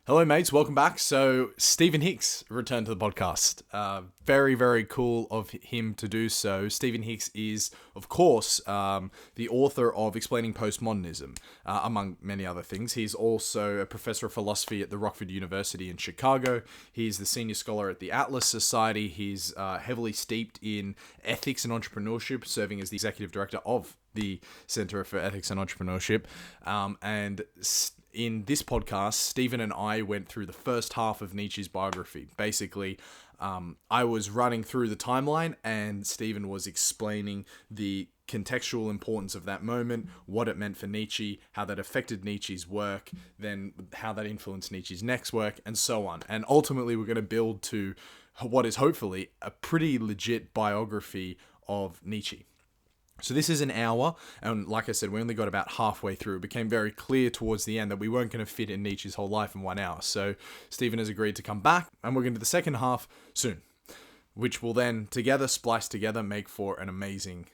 Hello, mates. Welcome back. So, Stephen Hicks returned to the podcast. Very, very cool of him to do so. Stephen Hicks is, of course, the author of Explaining Postmodernism, among many other things. He's also a professor of philosophy at the Rockford University in Chicago. He's the senior scholar at the Atlas Society. He's heavily steeped in ethics and entrepreneurship, serving as the executive director of the Center for Ethics and Entrepreneurship. In this podcast, Stephen and I went through the first half of Nietzsche's biography. Basically, I was running through the timeline and Stephen was explaining the contextual importance of that moment, what it meant for Nietzsche, how that affected Nietzsche's work, then how that influenced Nietzsche's next work, and so on. And ultimately, we're going to build to what is hopefully a pretty legit biography of Nietzsche. So this is an hour, and like I said, we only got about halfway through. It became very clear towards the end that we weren't going to fit in Nietzsche's whole life in 1 hour. So Stephen has agreed to come back, and we're going to do the second half soon, which will then together, splice together, make for an amazing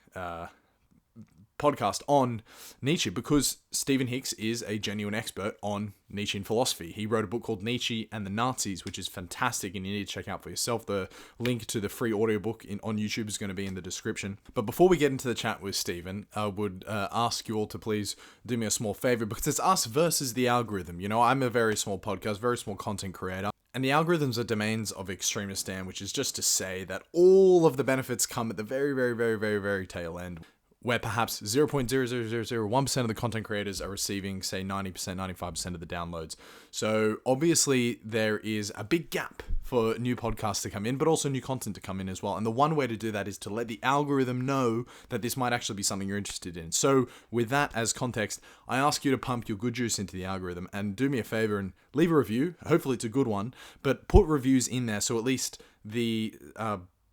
podcast on Nietzsche, because Stephen Hicks is a genuine expert on Nietzschean philosophy. He wrote a book called Nietzsche and the Nazis, which is fantastic and you need to check out for yourself. The link to the free audiobook on YouTube is going to be in the description. But before we get into the chat with Stephen, I would ask you all to please do me a small favor, because it's us versus the algorithm. You know, I'm a very small podcast, very small content creator. And the algorithms are domains of extremist stand, which is just to say that all of the benefits come at the very, very, very, very, very tail end, where perhaps 0.00001% of the content creators are receiving, say, 90%, 95% of the downloads. So obviously there is a big gap for new podcasts to come in, but also new content to come in as well. And the one way to do that is to let the algorithm know that this might actually be something you're interested in. So with that as context, I ask you to pump your good juice into the algorithm and do me a favor and leave a review. Hopefully it's a good one, but put reviews in there so at least the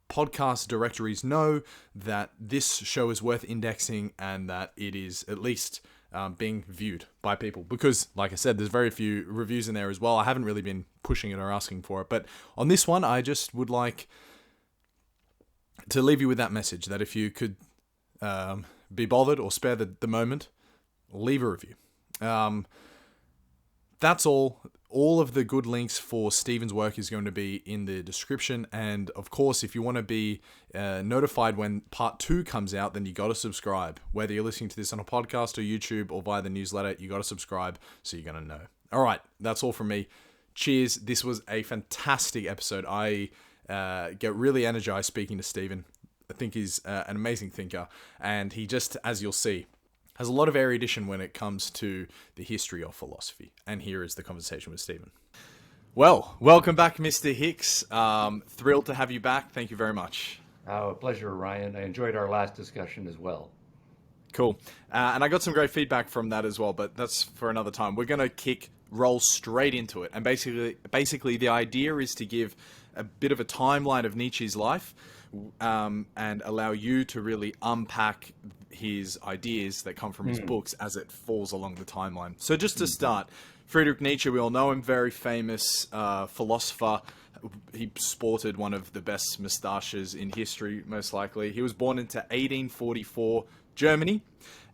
podcast directories know that this show is worth indexing and that it is at least being viewed by people, because like I said, there's very few reviews in there as well. I haven't really been pushing it or asking for it, but on this one I just would like to leave you with that message, that if you could be bothered or spare the moment, leave a review. That's all. All of the good links for Stephen's work is going to be in the description. And of course, if you want to be notified when part 2 comes out, then you got to subscribe. Whether you're listening to this on a podcast or YouTube or via the newsletter, you got to subscribe so you're going to know. All right, that's all from me. Cheers. This was a fantastic episode. I get really energized speaking to Stephen. I think he's an amazing thinker. And he just, as you'll see, has a lot of erudition when it comes to the history of philosophy. And here is the conversation with Stephen. Well, welcome back, Mr. Hicks. Thrilled to have you back. Thank you very much. Oh, a pleasure, Ryan. I enjoyed our last discussion as well. Cool. And I got some great feedback from that as well, but that's for another time. We're going to roll straight into it. And basically the idea is to give a bit of a timeline of Nietzsche's life, and allow you to really unpack his ideas that come from his books as it falls along the timeline. So just to start, Friedrich Nietzsche, we all know him, very famous philosopher. He sported one of the best moustaches in history, most likely. He was born into 1844 Germany,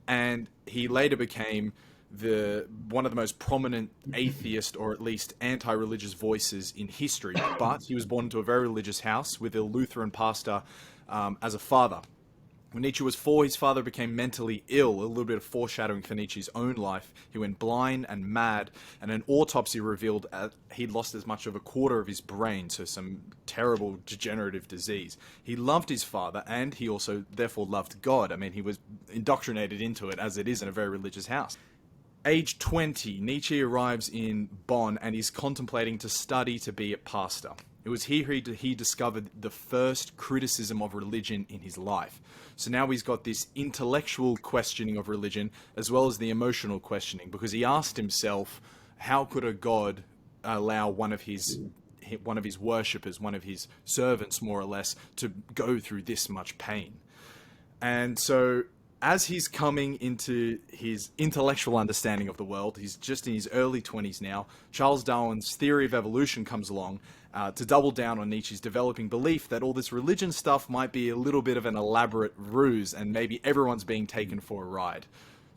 and he later became one of the most prominent atheist, or at least anti-religious voices in history. But he was born into a very religious house with a Lutheran pastor as a father. When Nietzsche was 4, his father became mentally ill, a little bit of foreshadowing for Nietzsche's own life. He went blind and mad, and an autopsy revealed he'd lost as much of a quarter of his brain, so some terrible degenerative disease. He loved his father, and he also therefore loved God. I mean, he was indoctrinated into it, as it is in a very religious house. Age 20, Nietzsche arrives in Bonn and he's contemplating to study to be a pastor. It was here he discovered the first criticism of religion in his life. So now he's got this intellectual questioning of religion as well as the emotional questioning, because he asked himself, how could a god allow one of his worshippers, one of his servants more or less, to go through this much pain? And so as he's coming into his intellectual understanding of the world, he's just in his early 20s now, Charles Darwin's theory of evolution comes along to double down on Nietzsche's developing belief that all this religion stuff might be a little bit of an elaborate ruse and maybe everyone's being taken for a ride.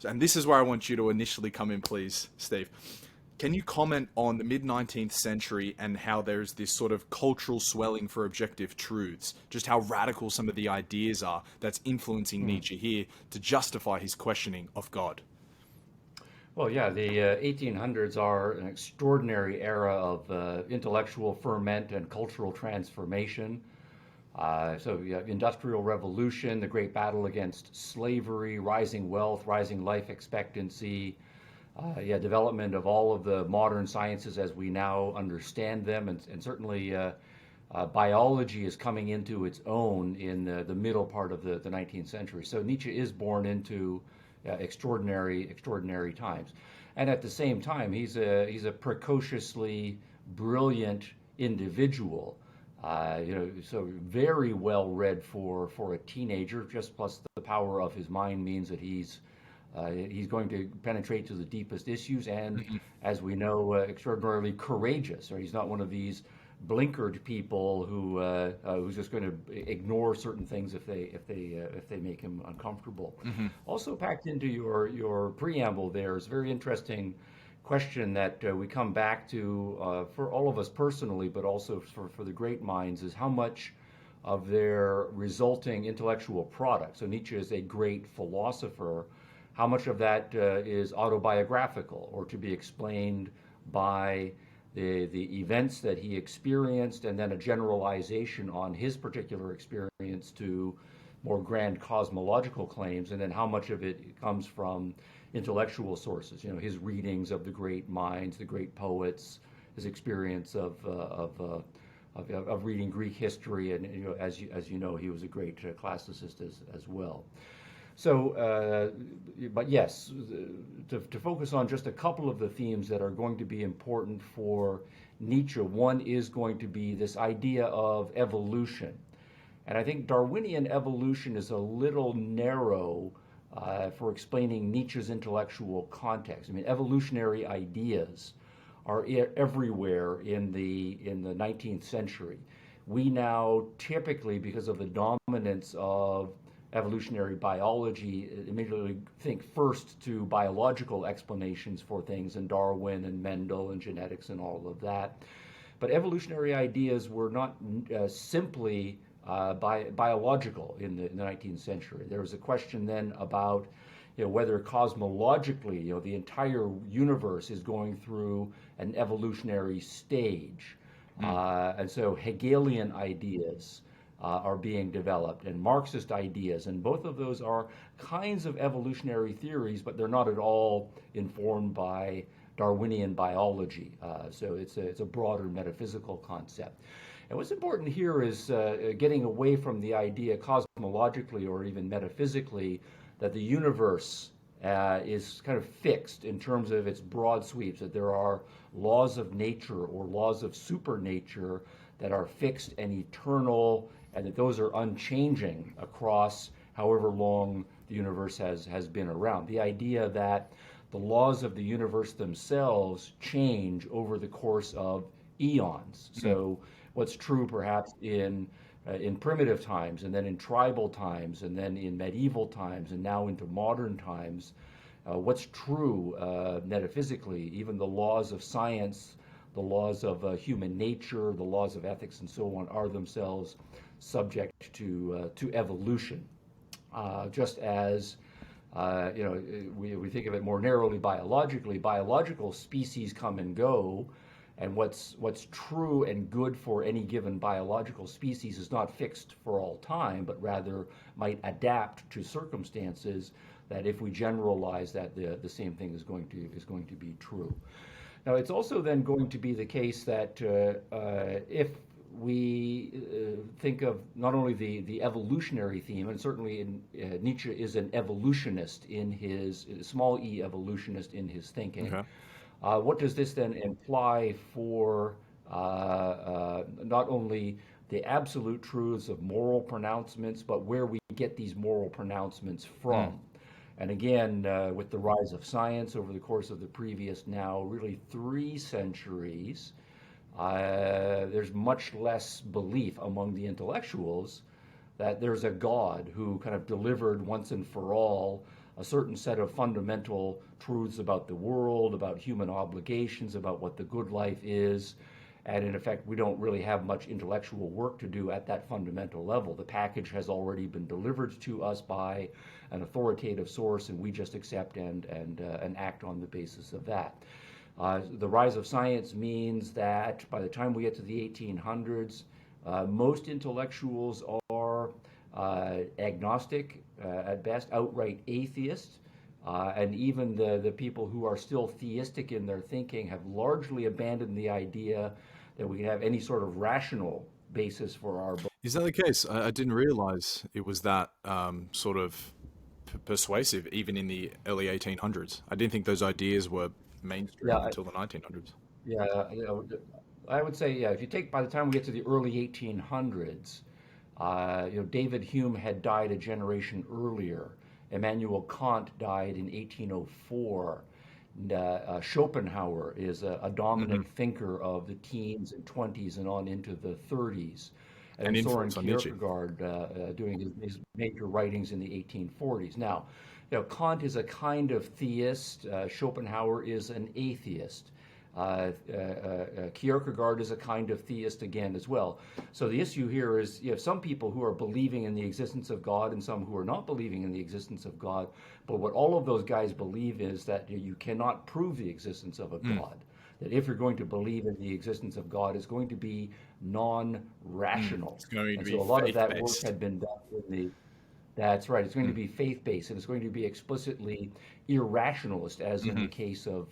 And this is where I want you to initially come in, please, Steve. Can you comment on the mid-19th century and how there's this sort of cultural swelling for objective truths, just how radical some of the ideas are that's influencing Nietzsche here to justify his questioning of God? Well, yeah, the 1800s are an extraordinary era of intellectual ferment and cultural transformation. So, industrial revolution, the great battle against slavery, rising wealth, rising life expectancy, development of all of the modern sciences as we now understand them, and certainly biology is coming into its own in the middle part of the 19th century. So Nietzsche is born into extraordinary times, and at the same time, he's a precociously brilliant individual. So very well read for a teenager. Just plus the power of his mind means that he's going to penetrate to the deepest issues, and as we know, extraordinarily courageous. Or he's not one of these blinkered people who's just going to ignore certain things if they make him uncomfortable. Also packed into your preamble there is a very interesting question that we come back to for all of us personally, but also for the great minds, is how much of their resulting intellectual product. So Nietzsche is a great philosopher. How much of that is autobiographical or to be explained by the events that he experienced, and then a generalization on his particular experience to more grand cosmological claims, and then how much of it comes from intellectual sources, his readings of the great minds, the great poets, his experience of reading Greek history, and as you know, he was a great classicist as well. So, but yes, to focus on just a couple of the themes that are going to be important for Nietzsche, one is going to be this idea of evolution. And I think Darwinian evolution is a little narrow for explaining Nietzsche's intellectual context. I mean, evolutionary ideas are everywhere in the 19th century. We now typically, because of the dominance of evolutionary biology, immediately think first to biological explanations for things, and Darwin and Mendel and genetics and all of that. But evolutionary ideas were not simply biological in the 19th century. There was a question then about whether cosmologically, the entire universe is going through an evolutionary stage. And so Hegelian ideas are being developed, and Marxist ideas, and both of those are kinds of evolutionary theories, but they're not at all informed by Darwinian biology. So it's a broader metaphysical concept. And what's important here is getting away from the idea cosmologically or even metaphysically that the universe is kind of fixed in terms of its broad sweeps, that there are laws of nature or laws of supernature that are fixed and eternal, and that those are unchanging across however long the universe has been around. The idea that the laws of the universe themselves change over the course of eons. So what's true perhaps in primitive times, and then in tribal times, and then in medieval times, and now into modern times, what's true metaphysically, even the laws of science, the laws of human nature, the laws of ethics, and so on, are themselves subject to evolution. Just as we think of it more narrowly biologically, biological species come and go, and what's true and good for any given biological species is not fixed for all time, but rather might adapt to circumstances. That if we generalize that, the same thing is going to be true. Now, it's also then going to be the case that if we think of not only the evolutionary theme, and certainly Nietzsche is an evolutionist in his small e evolutionist in his thinking. Okay. What does this then imply for not only the absolute truths of moral pronouncements, but where we get these moral pronouncements from? And again, with the rise of science over the course of the previous now really 3 centuries, there's much less belief among the intellectuals that there's a God who kind of delivered once and for all a certain set of fundamental truths about the world, about human obligations, about what the good life is. And in effect, we don't really have much intellectual work to do at that fundamental level. The package has already been delivered to us by an authoritative source, and we just accept and act on the basis of that. The rise of science means that by the time we get to the 1800s, most intellectuals are agnostic, at best, outright atheists. And even the people who are still theistic in their thinking have largely abandoned the idea that we can have any sort of rational basis for our Is that the case? I didn't realize it was that sort of persuasive, even in the early 1800s. I didn't think those ideas were mainstream yeah until the 1900s. yeah I would say, yeah, if you take, by the time we get to the early 1800s, David Hume had died a generation earlier. Immanuel Kant died in 1804. Schopenhauer is a Hmm. dominant thinker of the teens and 20s and on into the 30s. And then An Soren influence on Nietzsche. Kierkegaard doing his major writings in the 1840s. Now, Kant is a kind of theist. Schopenhauer is an atheist. Kierkegaard is a kind of theist again as well. So the issue here is you have some people who are believing in the existence of God and some who are not believing in the existence of God. But what all of those guys believe is that you cannot prove the existence of a Mm, God. That if you're going to believe in the existence of God, it's going to be mm. non-rational. It's going to And be so a lot of faith that work based. had been done in the that's right. It's going to Mm, be faith-based, and it's going to be explicitly irrationalist, as in the hmm. case of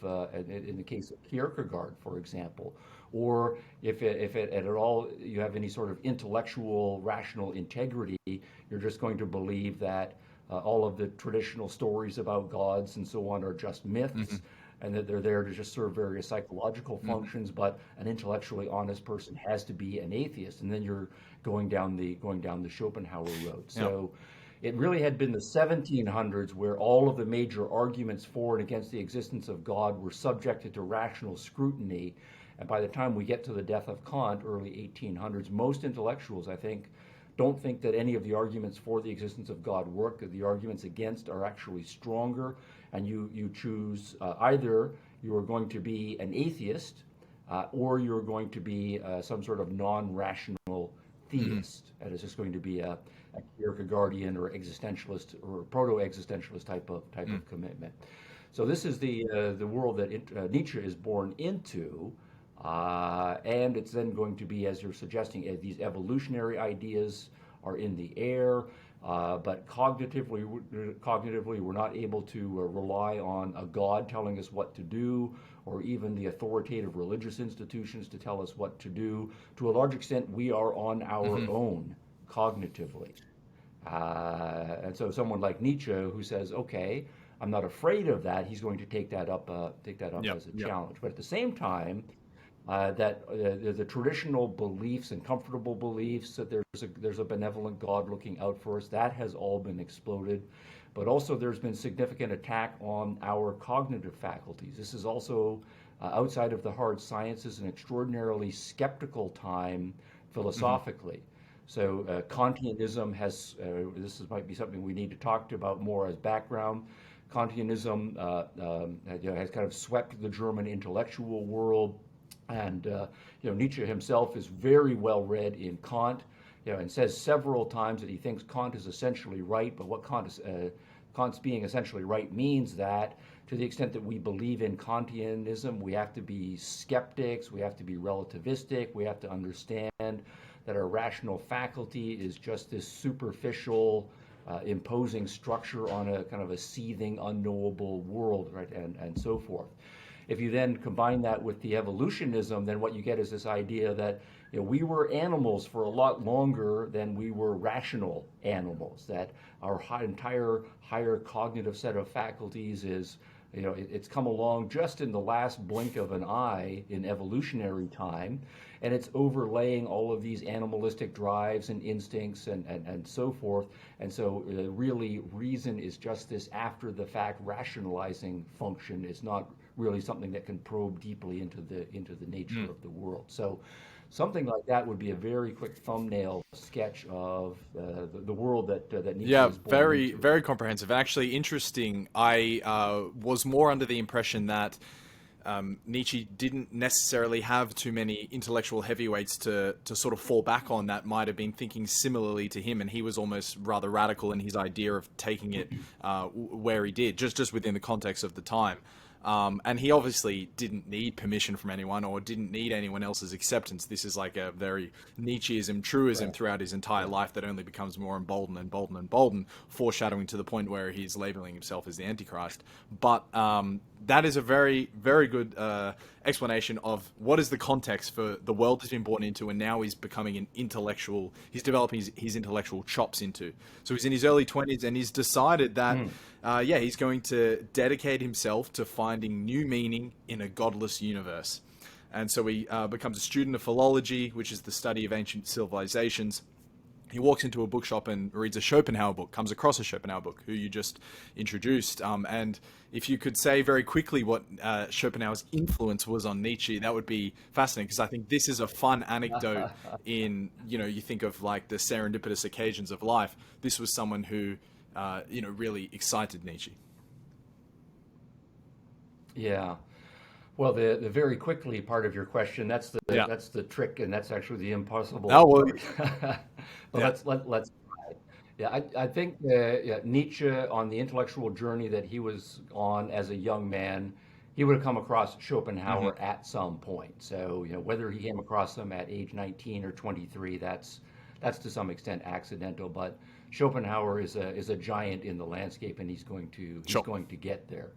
Kierkegaard, for example. Or if it, at all you have any sort of intellectual, rational integrity, you're just going to believe that all of the traditional stories about gods and so on are just Hmm. myths, and that they're there to just serve various psychological Hmm. functions. But an intellectually honest person has to be an atheist, and then you're going down the Schopenhauer road. Yeah. So it really had been the 1700s where all of the major arguments for and against the existence of God were subjected to rational scrutiny. And by the time we get to the death of Kant, early 1800s, most intellectuals, I think, don't think that any of the arguments for the existence of God work, that the arguments against are actually stronger. And you choose either you are going to be an atheist or you're going to be some sort of non rational Hmm. theist. And it's just going to be a Kierkegaardian or existentialist or proto-existentialist type Mm, of commitment. So this is the world that Nietzsche is born into, and it's then going to be, as you're suggesting, these evolutionary ideas are in the air, but cognitively, we're not able to rely on a God telling us what to do, or even the authoritative religious institutions to tell us what to do. To a large extent, we are on our hmm. own cognitively. And so someone like Nietzsche who says, okay, I'm not afraid of that, he's going to take that up Yep. as a Yep. challenge. But at the same time, that the traditional beliefs and comfortable beliefs that there's a benevolent God looking out for us, that has all been exploded. But also there's been significant attack on our cognitive faculties. This is also outside of the hard sciences an extraordinarily skeptical time Hmm. philosophically. So Kantianism has, might be something we need to talk about more as background. Kantianism has kind of swept the German intellectual world, and Nietzsche himself is very well read in Kant, and says several times that he thinks Kant is essentially right. But what Kant's being essentially right means that to the extent that we believe in Kantianism, we have to be skeptics, we have to be relativistic, we have to understand that our rational faculty is just this superficial, imposing structure on a kind of a seething, unknowable world, right, and so forth. If you then combine that with the evolutionism, then what you get is this idea that we were animals for a lot longer than we were rational animals, that our entire higher cognitive set of faculties is it's come along just in the last blink of an eye in evolutionary time, and it's overlaying all of these animalistic drives and instincts and so forth. And so really reason is just this after the fact rationalizing function. It's not really something that can probe deeply into the nature Mm. of the world. So Something like that would be a very quick thumbnail sketch of the world that Nietzsche Yeah, is born very, into. very comprehensive. Actually, interesting. I was more under the impression that Nietzsche didn't necessarily have too many intellectual heavyweights to sort of fall back on that might have been thinking similarly to him, and he was almost rather radical in his idea of taking it where he did, just within the context of the time. And he obviously didn't need permission from anyone or didn't need anyone else's acceptance. This is like a very Nietzscheism, truism Right. throughout his entire Yeah. life that only becomes more emboldened and emboldened and emboldened, foreshadowing to the point where he's labeling himself as the Antichrist. But that is a very, very good explanation of what is the context for the world he's been born into, and now he's becoming an intellectual. He's developing his intellectual chops into. So he's in his early 20s, and he's decided that, Mm. yeah, he's going to dedicate himself to finding new meaning in a godless universe. And so he becomes a student of philology, which is the study of ancient civilizations. He walks into a bookshop and reads a Schopenhauer book, comes across a Schopenhauer book, who you just introduced. And if you could say very quickly what Schopenhauer's influence was on Nietzsche, that would be fascinating, because I think this is a fun anecdote in, you think of like the serendipitous occasions of life. This was someone who, really excited Nietzsche. Yeah. Well, the very quickly part of your question, Yeah. that's the trick, and that's actually the impossible Oh, well, part. But yeah. let's try. Yeah, I think yeah, Nietzsche, on the intellectual journey that he was on as a young man, he would have come across Hmm. Schopenhauer at some point. So, whether he came across him at age 19 or 23, that's to some extent accidental. But Schopenhauer is a giant in the landscape, and he's Sure. going to get there.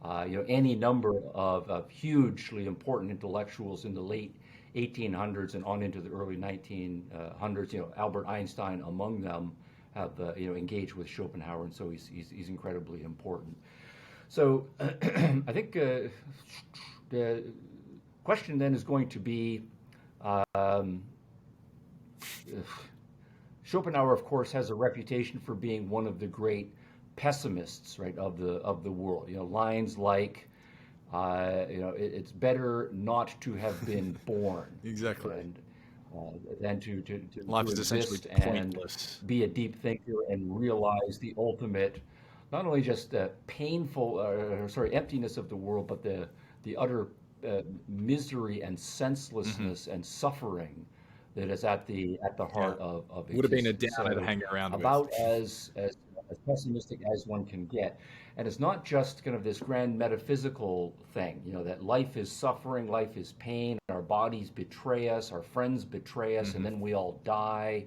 Any number of hugely important intellectuals in the late 1800s and on into the early 1900s, Albert Einstein among them, have engaged with Schopenhauer, and so he's incredibly important. So I think the question then is going to be, um, Schopenhauer, of course, has a reputation for being one of the great pessimists, right, of the world. Lines like, it's better not to have been born, Exactly. and than to Life is essentially exist and pointless. be a deep thinker and realize the ultimate, not only just the painful, sorry, emptiness of the world, but the utter misery and Hmm. senselessness and suffering that is at the Yeah. heart of Would have been a existence. downer to So hang around with. about as pessimistic as one can get. And it's not just kind of this grand metaphysical thing, that life is suffering, life is pain, our bodies betray us, our friends betray us, and Hmm. then we all die.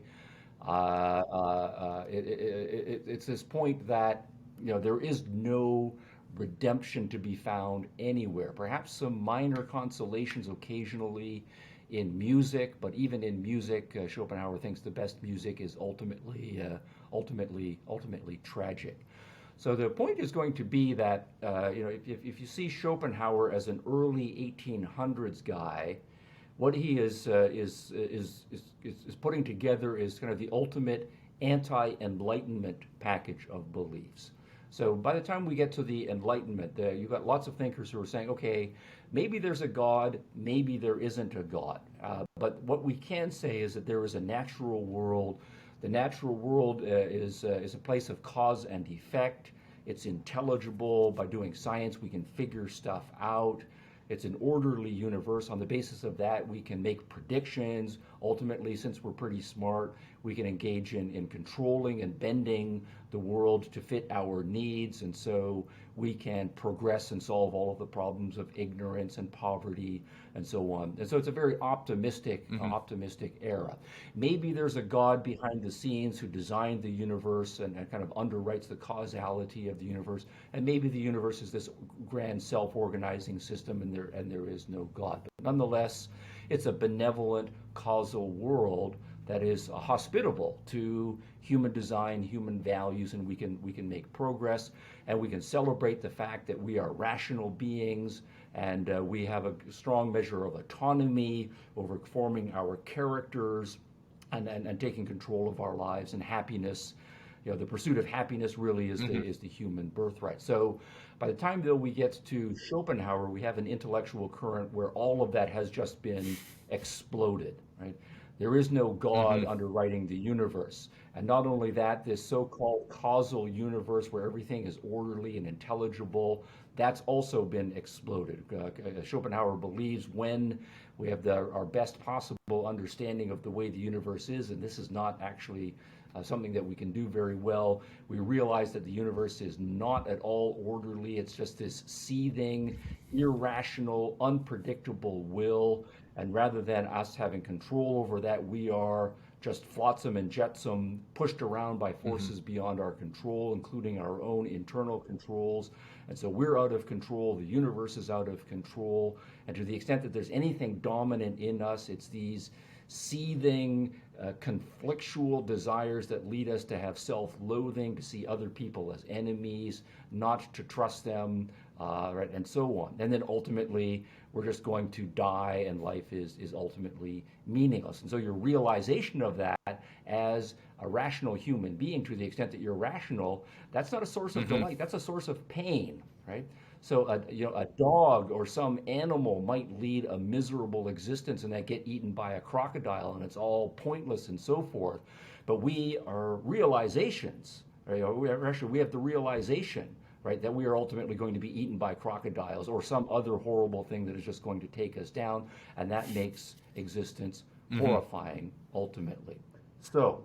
It's this point that there is no redemption to be found anywhere. Perhaps some minor consolations occasionally in music, but even in music, Schopenhauer thinks the best music is ultimately tragic. So the point is going to be that if you see Schopenhauer as an early 1800s guy, what he is putting together is kind of the ultimate anti-enlightenment package of beliefs. So by the time we get to the Enlightenment, you've got lots of thinkers who are saying, okay, maybe there's a God, maybe there isn't a God. But what we can say is that there is a natural world. The natural world is a place of cause and effect. It's intelligible. By doing science, we can figure stuff out. It's an orderly universe. On the basis of that, we can make predictions. Ultimately, since we're pretty smart, we can engage in controlling and bending the world to fit our needs. And so we can progress and solve all of the problems of ignorance and poverty and so on. And so it's a very Hmm. optimistic era. Maybe there's a God behind the scenes who designed the universe and kind of underwrites the causality of the universe. And maybe the universe is this grand self-organizing system, and there is no God. But nonetheless, it's a benevolent causal world that is hospitable to human design, human values, and we can make progress, and we can celebrate the fact that we are rational beings, and we have a strong measure of autonomy over forming our characters and taking control of our lives and happiness. the pursuit of happiness really is the human birthright. So by the time though we get to Schopenhauer, we have an intellectual current where all of that has just been exploded, right? There is no God underwriting the universe. And not only that, this so-called causal universe where everything is orderly and intelligible, that's also been exploded. Schopenhauer believes when we have our best possible understanding of the way the universe is, and this is not actually something that we can do very well, we realize that the universe is not at all orderly. It's just this seething, irrational, unpredictable will. And rather than us having control over that, we are just flotsam and jetsam, pushed around by forces beyond our control, including our own internal controls. And so we're out of control, the universe is out of control. And to the extent that there's anything dominant in us, it's these seething, conflictual desires that lead us to have self-loathing, to see other people as enemies, not to trust them, right, and so on. And then ultimately, we're just going to die, and life is ultimately meaningless. And so your realization of that as a rational human being, to the extent that you're rational, that's not a source of delight. That's a source of pain, right? So a dog or some animal might lead a miserable existence and that get eaten by a crocodile, and it's all pointless and so forth. But we are realizations, right? We have the realization, right, that we are ultimately going to be eaten by crocodiles or some other horrible thing that is just going to take us down, and that makes existence horrifying ultimately. So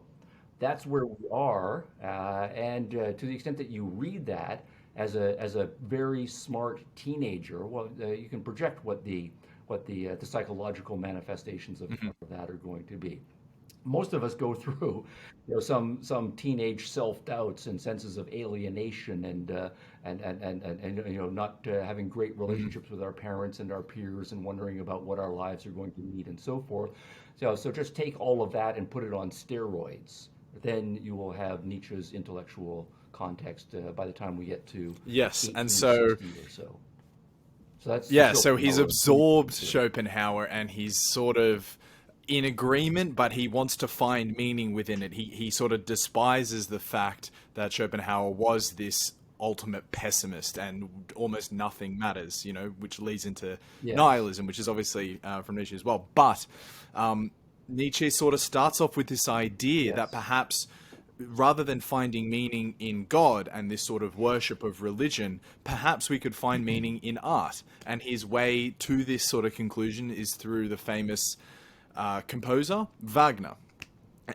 that's where we are, and to the extent that you read that as a very smart teenager, well, you can project what the psychological manifestations of that are going to be. Most of us go through, some teenage self-doubts and senses of alienation and not having great relationships with our parents and our peers and wondering about what our lives are going to need and so forth. So just take all of that and put it on steroids. Then you will have Nietzsche's intellectual context by the time we get to Yes, and so 1860 or so. So that's so he's Schopenhauer. absorbed Schopenhauer, and he's sort of in agreement, but he wants to find meaning within it. He sort of despises the fact that Schopenhauer was this ultimate pessimist and almost nothing matters, which leads into Yes. nihilism, which is obviously from Nietzsche as well. But Nietzsche sort of starts off with this idea that perhaps rather than finding meaning in God and this sort of worship of religion, perhaps we could find meaning in art. And his way to this sort of conclusion is through the famous composer Wagner.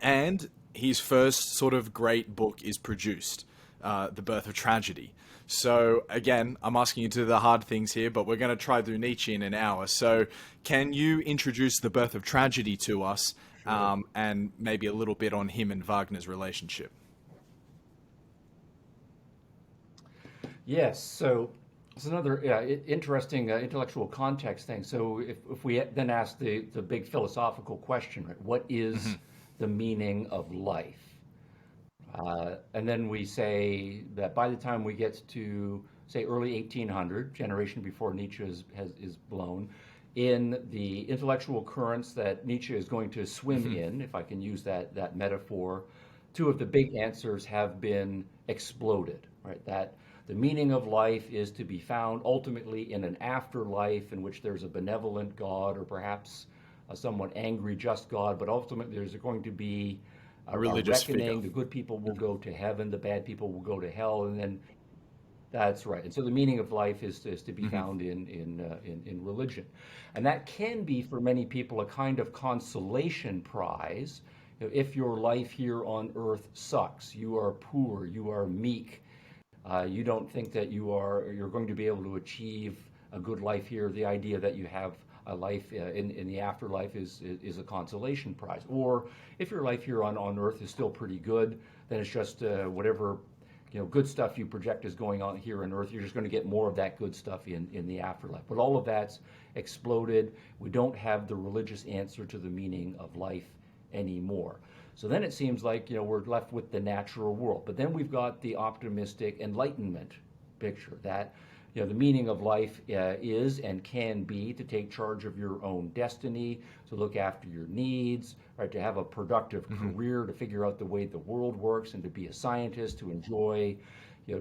And his first sort of great book is produced, The Birth of Tragedy. So again, I'm asking you to do the hard things here, but we're going to try through Nietzsche in an hour. So can you introduce The Birth of Tragedy to us? And maybe a little bit on him and Wagner's relationship. Yes, so it's another interesting intellectual context thing. So if we then ask the big philosophical question, right, what is the meaning of life? And then we say that by the time we get to, say, early 1800, generation before Nietzsche is blown, in the intellectual currents that Nietzsche is going to swim in, if I can use that metaphor, two of the big answers have been exploded, right? That the meaning of life is to be found ultimately in an afterlife in which there's a benevolent God or perhaps a somewhat angry, just God, but ultimately there's going to be a religious reckoning. figure. The good people will go to heaven, the bad people will go to hell, and then that's right. And so the meaning of life is to be found in religion. And that can be, for many people, a kind of consolation prize. If your life here on earth sucks, you are poor, you are meek, you don't think that you're going to be able to achieve a good life here, the idea that you have a life in the afterlife is a consolation prize. Or if your life here on earth is still pretty good, then it's just whatever good stuff you project is going on here on earth, you're just going to get more of that good stuff in the afterlife. But all of that's exploded. We don't have the religious answer to the meaning of life anymore. So then it seems like we're left with the natural world. But then we've got the optimistic Enlightenment picture that the meaning of life is and can be to take charge of your own destiny, to look after your needs, right, to have a productive Mm-hmm. career, to figure out the way the world works, and to be a scientist, to enjoy,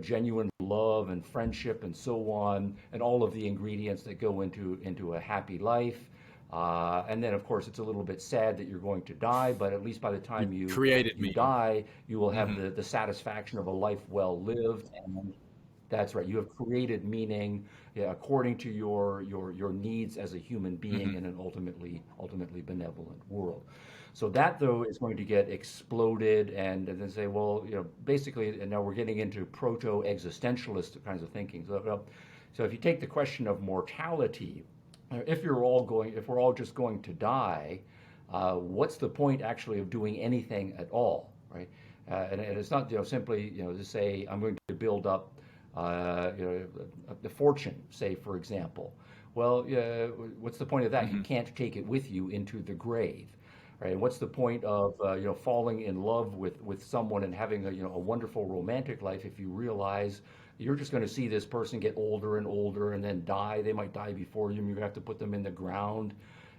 genuine love and friendship and so on, and all of the ingredients that go into a happy life. And then, of course, it's a little bit sad that you're going to die, but at least by the You time created you meaning. die, you will have Mm-hmm. the satisfaction of a life well lived. And that's right. You have created meaning, yeah, according to your needs as a human being Mm-hmm. in an ultimately benevolent world. So that though is going to get exploded, and then say, well, basically, and now we're getting into proto-existentialist kinds of thinking. So if you take the question of mortality, if we're all just going to die, what's the point actually of doing anything at all, right? And it's not simply to say I'm going to build up the fortune, say for example. Well, what's the point of that? You Mm-hmm. can't take it with you into the grave, right? And what's the point of falling in love with someone and having a wonderful romantic life if you realize you're just going to see this person get older and older and then die? They might die before you, and you're going to have to put them in the ground.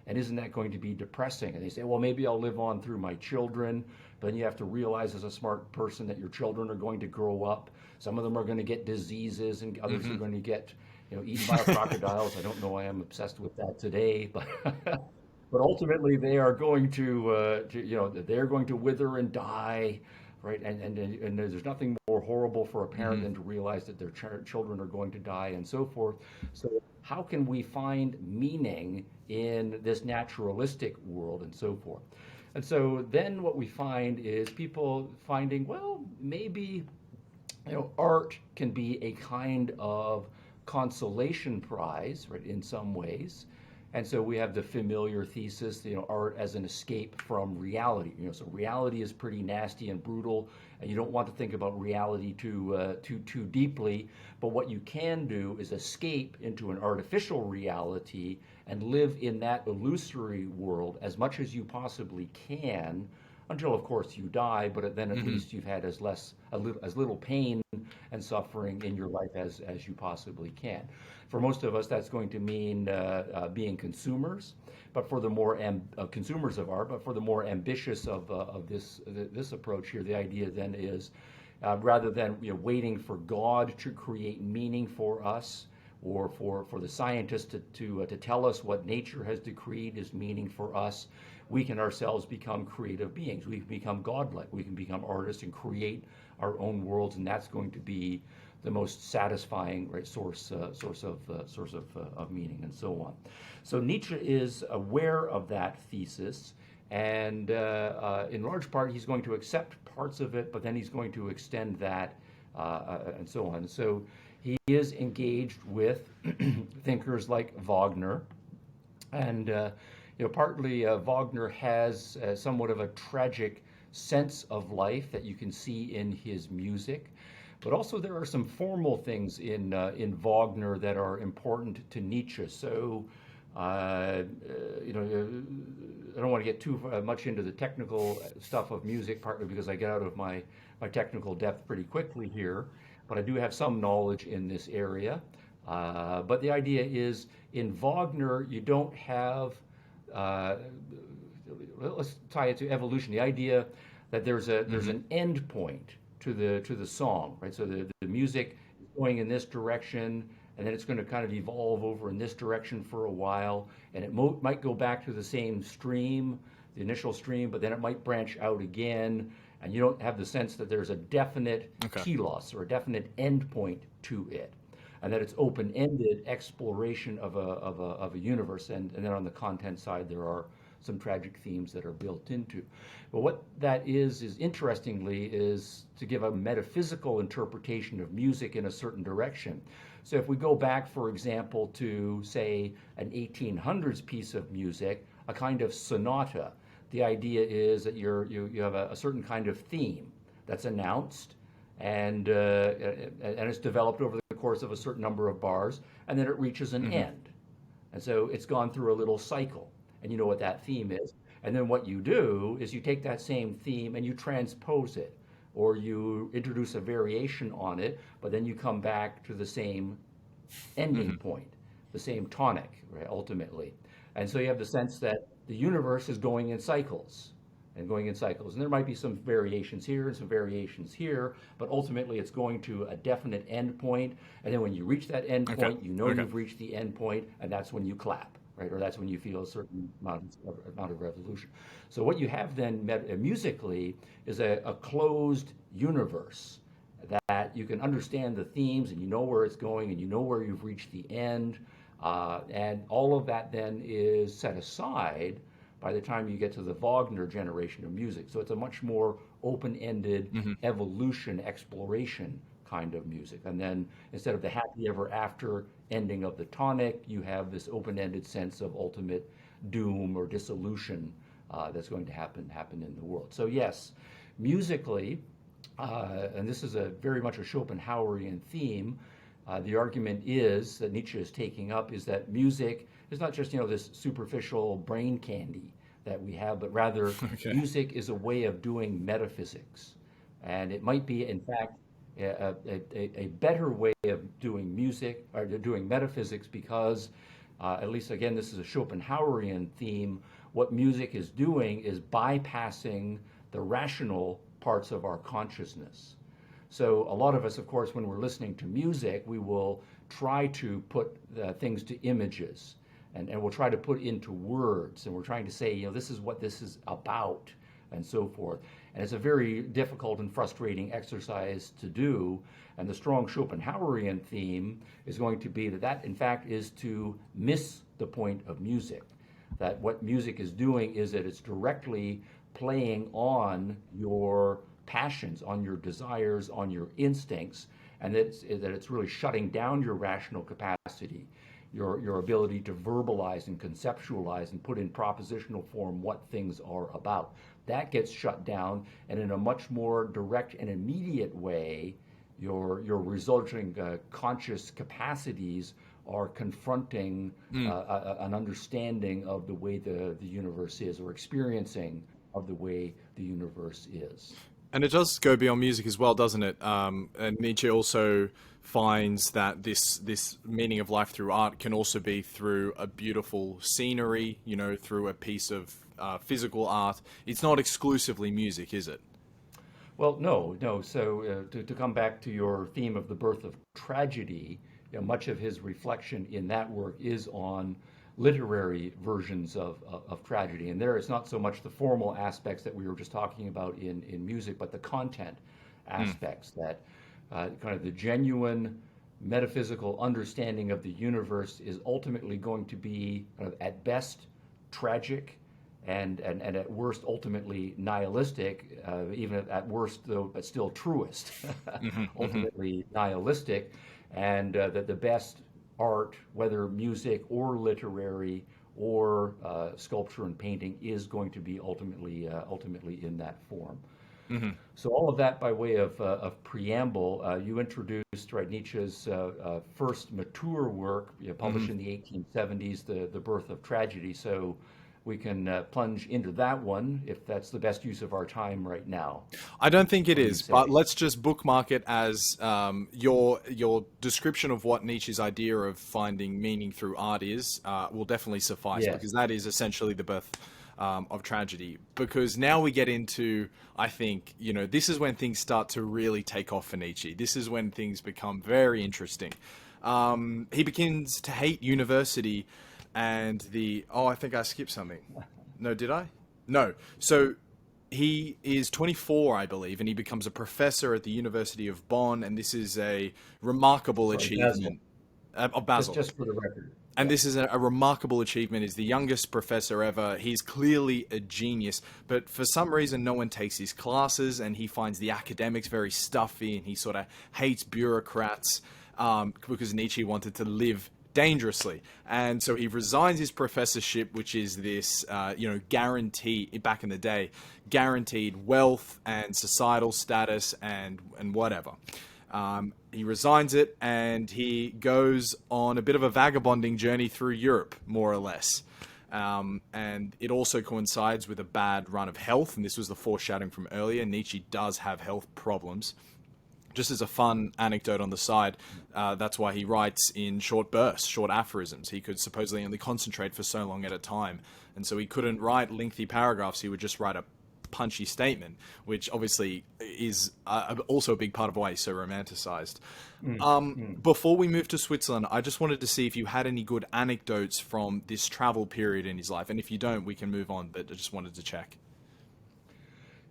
And isn't that going to be depressing? And they say, well, maybe I'll live on through my children. But then you have to realize as a smart person that your children are going to grow up. Some of them are going to get diseases, and others are Mm-hmm. going to get eaten by crocodiles. I don't know why I'm obsessed with that today, but but ultimately they are going they're going to wither and die, right? And there's nothing more horrible for a parent Mm-hmm. than to realize that their children are going to die and so forth. So how can we find meaning in this naturalistic world and so forth? And so then what we find is people finding, well, maybe art can be a kind of consolation prize, right, in some ways. And so we have the familiar thesis, art as an escape from reality. So reality is pretty nasty and brutal, and you don't want to think about reality too deeply. But what you can do is escape into an artificial reality and live in that illusory world as much as you possibly can, until of course you die, but then at Mm-hmm. least you've had as little pain and suffering in your life as you possibly can. For most of us, that's going to mean being consumers, but for the more consumers of art, but for the more ambitious of this approach here, the idea then is rather than waiting for God to create meaning for us, or for the scientists to tell us what nature has decreed is meaning for us, we can ourselves become creative beings. We can become godlike. We can become artists and create our own worlds, and that's going to be the most satisfying, right, source of meaning, and so on. So Nietzsche is aware of that thesis, and in large part, he's going to accept parts of it, but then he's going to extend that, and so on. So he is engaged with thinkers like Wagner, and partly Wagner has somewhat of a tragic sense of life that you can see in his music. But also there are some formal things in Wagner that are important to Nietzsche. So, I don't want to get too much into the technical stuff of music, partly because I get out of my technical depth pretty quickly here. But I do have some knowledge in this area. But the idea is in Wagner, you don't have, uh, let's tie it to evolution. The idea that there's Mm-hmm. an end point to the song, right? So the music is going in this direction, and then it's going to kind of evolve over in this direction for a while, and it might go back to the same stream, the initial stream, but then it might branch out again, and you don't have the sense that there's a definite Okay. telos or a definite end point to it, and that it's open-ended exploration of a universe, and then on the content side there are some tragic themes that are built into. But what that is interestingly is to give a metaphysical interpretation of music in a certain direction. So if we go back, for example, to say an 1800s piece of music, a kind of sonata, the idea is that you have a certain kind of theme that's announced, and it's developed over the course of a certain number of bars, and then it reaches an Mm-hmm. end. And so it's gone through a little cycle, and you know what that theme is. And then what you do is you take that same theme and you transpose it, or you introduce a variation on it, but then you come back to the same ending point, the same tonic, right, ultimately. And so you have the sense that the universe is going in cycles and going in cycles. And there might be some variations here and some variations here, but ultimately it's going to a definite end point. And then when you reach that end Okay. point, you know Okay. you've reached the end point, and that's when you clap, right? Or that's when you feel a certain amount of revolution. So what you have then musically is a closed universe that you can understand the themes and you know where it's going and you know where you've reached the end. And all of that then is set aside by the time you get to the Wagner generation of music. So it's a much more open-ended evolution, exploration kind of music. And then instead of the happy ever after ending of the tonic, you have this open-ended sense of ultimate doom or dissolution that's going to happen in the world. So yes, musically, and this is a very much a Schopenhauerian theme. The argument is that Nietzsche is taking up is that music is not just this superficial brain candy that we have, but rather Okay. music is a way of doing metaphysics, and it might be in fact a better way of doing music or doing metaphysics because at least again this is a Schopenhauerian theme. What music is doing is bypassing the rational parts of our consciousness. So a lot of us, of course, when we're listening to music, we will try to put things to images, and we'll try to put into words, and we're trying to say, this is what this is about, and so forth. And it's a very difficult and frustrating exercise to do. And the strong Schopenhauerian theme is going to be that in fact, is to miss the point of music. That what music is doing is that it's directly playing on your passions, on your desires, on your instincts, and that it's really shutting down your rational capacity, your ability to verbalize and conceptualize and put in propositional form what things are about. That gets shut down, and in a much more direct and immediate way, your resulting conscious capacities are confronting an understanding of the way the universe is, or experiencing of the way the universe is. And it does go beyond music as well, doesn't it? And Nietzsche also finds that this meaning of life through art can also be through a beautiful scenery, through a piece of physical art. It's not exclusively music, is it? Well, no, no. So to come back to your theme of the birth of tragedy, much of his reflection in that work is on literary versions of tragedy. And there it's not so much the formal aspects that we were just talking about in music, but the content aspects that kind of the genuine metaphysical understanding of the universe is ultimately going to be kind of at best tragic and at worst ultimately nihilistic, even at worst though, but still truest, ultimately nihilistic, and that the best art, whether music or literary or sculpture and painting, is going to be ultimately in that form. So all of that by way of preamble. You introduced Nietzsche's first mature work, published in the 1870s, the Birth of Tragedy. So we can plunge into that one if that's the best use of our time right now. I don't think it What do you is, but say? let's just bookmark it as your description of what Nietzsche's idea of finding meaning through art is will definitely suffice, Yes. because that is essentially the birth of tragedy. Because now we get into, I think, this is when things start to really take off for Nietzsche. This is when things become very interesting. He begins to hate university and I think I skipped something. No, did I? No. So he is 24, I believe, and he becomes a professor at the University of Bonn, and this is a remarkable Sorry, Basil. achievement of Just Basel. just for the record. And Yeah. this is a remarkable achievement. He's the youngest professor ever. He's clearly a genius, but for some reason, no one takes his classes, and he finds the academics very stuffy, and he sort of hates bureaucrats because Nietzsche wanted to live dangerously. And so he resigns his professorship, which is this, guarantee back in the day, guaranteed wealth and societal status and whatever. He resigns it and he goes on a bit of a vagabonding journey through Europe, more or less. And it also coincides with a bad run of health, and this was the foreshadowing from earlier. Nietzsche does have health problems. just as a fun anecdote on the side, that's why he writes in short bursts, short aphorisms. He could supposedly only concentrate for so long at a time. And so he couldn't write lengthy paragraphs. He would just write a punchy statement, which obviously is also a big part of why he's so romanticized. Before we move to Switzerland, I just wanted to see if you had any good anecdotes from this travel period in his life. And if you don't, we can move on, but I just wanted to check.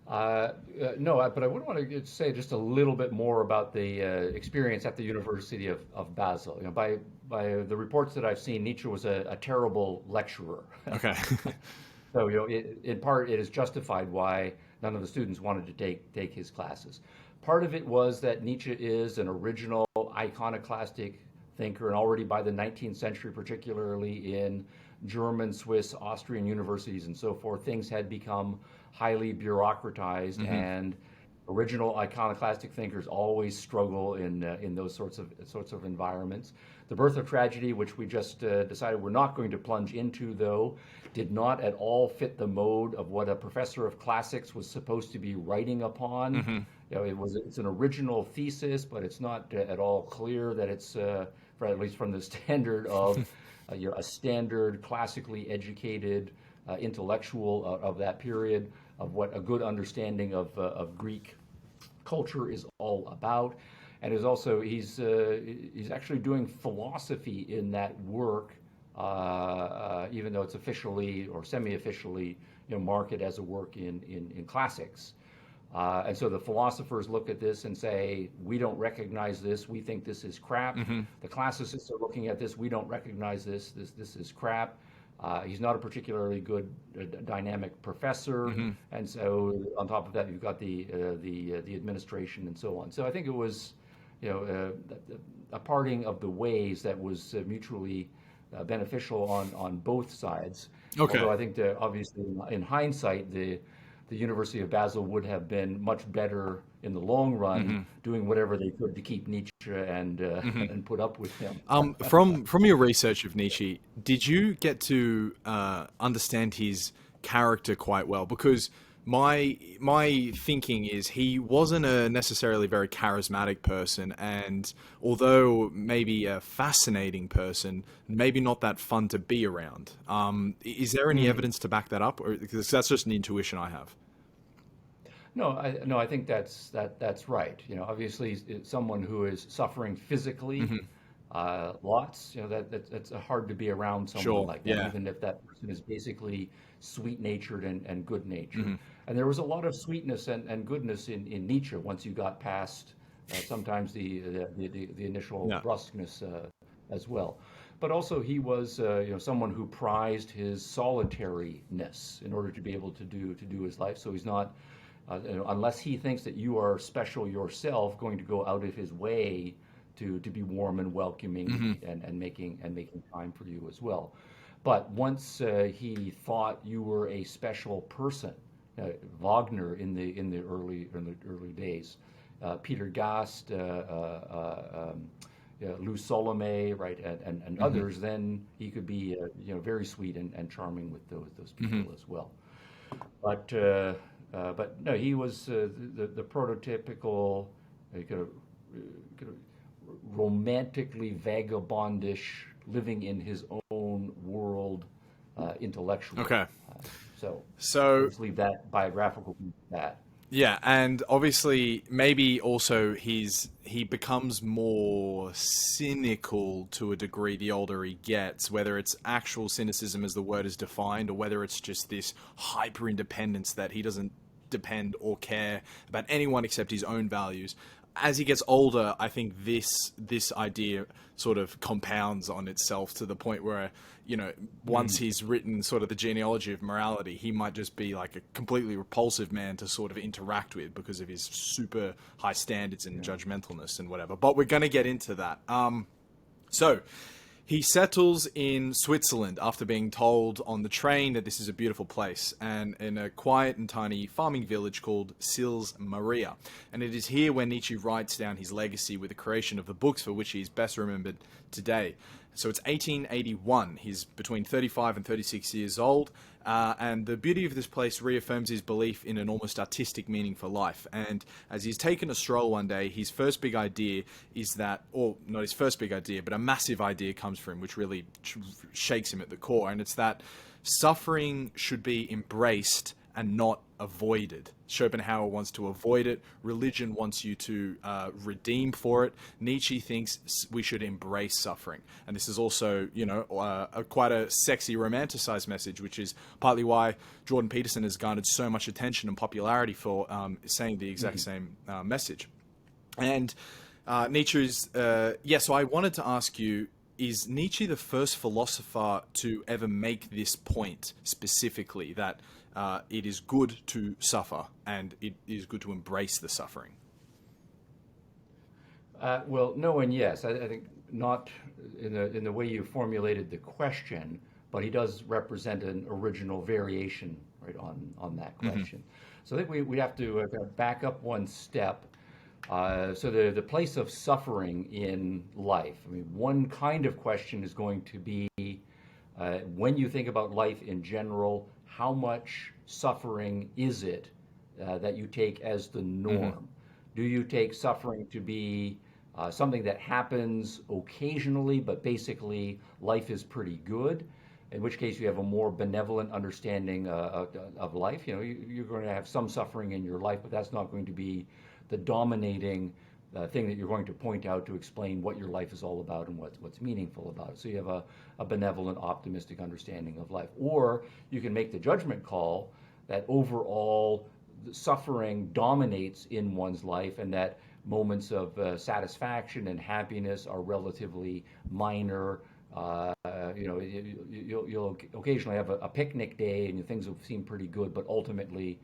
No, but I would want to say just a little bit more about the experience at the University of Basel. You know, by the reports that I've seen, Nietzsche was a terrible lecturer. Okay. So, you know, in part, it is justified why none of the students wanted to take his classes. Part of it was that Nietzsche is an original iconoclastic thinker, and already by the 19th century, particularly in German, Swiss, Austrian universities and so forth, things had become highly bureaucratized, and original iconoclastic thinkers always struggle in those sorts of environments. The Birth of Tragedy, which we just decided we're not going to plunge into, though, did not at all fit the mode of what a professor of classics was supposed to be writing upon. You know, it's an original thesis, but it's not at all clear that it's, at least from the standard of you know, a standard classically educated intellectual of that period, of what a good understanding of Greek culture is all about. And is also he's actually doing philosophy in that work, even though it's officially or semi-officially, you know, marketed as a work in classics. And so the philosophers look at this and say, we don't recognize this. We think this is crap. The classicists are looking at this. We don't recognize this. This is crap. He's not a particularly good dynamic professor, and so on top of that, you've got the administration and so on. So I think it was, you know, a parting of the ways that was mutually beneficial on both sides. Okay. Although I think that obviously in hindsight, the University of Basel would have been much better in the long run, doing whatever they could to keep Nietzsche and put up with him. From your research of Nietzsche, did you get to understand his character quite well? Because my thinking is he wasn't a necessarily very charismatic person, and although maybe a fascinating person, maybe not that fun to be around. Is there any evidence to back that up, or because that's just an intuition I have? No, I think that's right. You know, obviously, it's someone who is suffering physically, lots. You know, that's hard to be around someone like that, even if that person is basically sweet-natured and good-natured. And there was a lot of sweetness and goodness in Nietzsche once you got past sometimes the initial brusqueness as well. But also he was you know, someone who prized his solitariness in order to be able to do his life. So he's not you know, unless he thinks that you are special yourself, going to go out of his way to be warm and welcoming and making time for you as well. But once he thought you were a special person, Wagner in the early days, Peter Gast, Lou Salome, right, and others, then he could be you know, very sweet and charming with those people as well. But no, he was the prototypical kind of romantically vagabondish, living in his own world intellectual. Okay. So let's leave that biographical that. Yeah, and obviously maybe also he becomes more cynical to a degree the older he gets, whether it's actual cynicism as the word is defined, or whether it's just this hyper independence that he doesn't depend or care about anyone except his own values. As he gets older, I think this idea sort of compounds on itself to the point where, you know, once he's written sort of the genealogy of morality, he might just be like a completely repulsive man to sort of interact with because of his super high standards and judgmentalness and whatever. But we're going to get into that. So he settles in Switzerland after being told on the train that this is a beautiful place, and in a quiet and tiny farming village called Sils Maria. And it is here where Nietzsche writes down his legacy with the creation of the books for which he is best remembered today. So it's 1881. He's between 35 and 36 years old, And the beauty of this place reaffirms his belief in an almost artistic meaning for life. And as he's taken a stroll one day, his first big idea is that, or not his first big idea, but a massive idea comes for him, which really shakes him at the core. And it's that suffering should be embraced and not avoided. Schopenhauer wants to avoid it. Religion wants you to redeem for it. Nietzsche thinks we should embrace suffering. And this is also, quite a sexy, romanticized message, which is partly why Jordan Peterson has garnered so much attention and popularity for saying the exact same message. And Nietzsche is, so I wanted to ask you, is Nietzsche the first philosopher to ever make this point specifically, that it is good to suffer and it is good to embrace the suffering? Well, no and yes. I think not in the way you formulated the question, but he does represent an original variation, right, on that question. So I think we have to back up one step. So the place of suffering in life. I mean, one kind of question is going to be, when you think about life in general, how much suffering is it that you take as the norm? Do you take suffering to be something that happens occasionally, but basically life is pretty good? In which case you have a more benevolent understanding of life. You're going to have some suffering in your life, but that's not going to be the dominating thing that you're going to point out to explain what your life is all about and what's meaningful about it. So you have a benevolent, optimistic understanding of life. Or you can make the judgment call that overall suffering dominates in one's life, and that moments of satisfaction and happiness are relatively minor. You'll occasionally have a picnic day and things will seem pretty good, but ultimately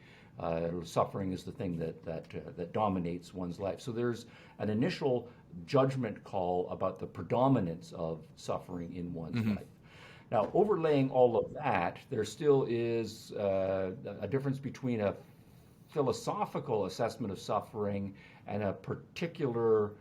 suffering is the thing that dominates one's life. So there's an initial judgment call about the predominance of suffering in one's life. Now, overlaying all of that, there still is a difference between a philosophical assessment of suffering and a particular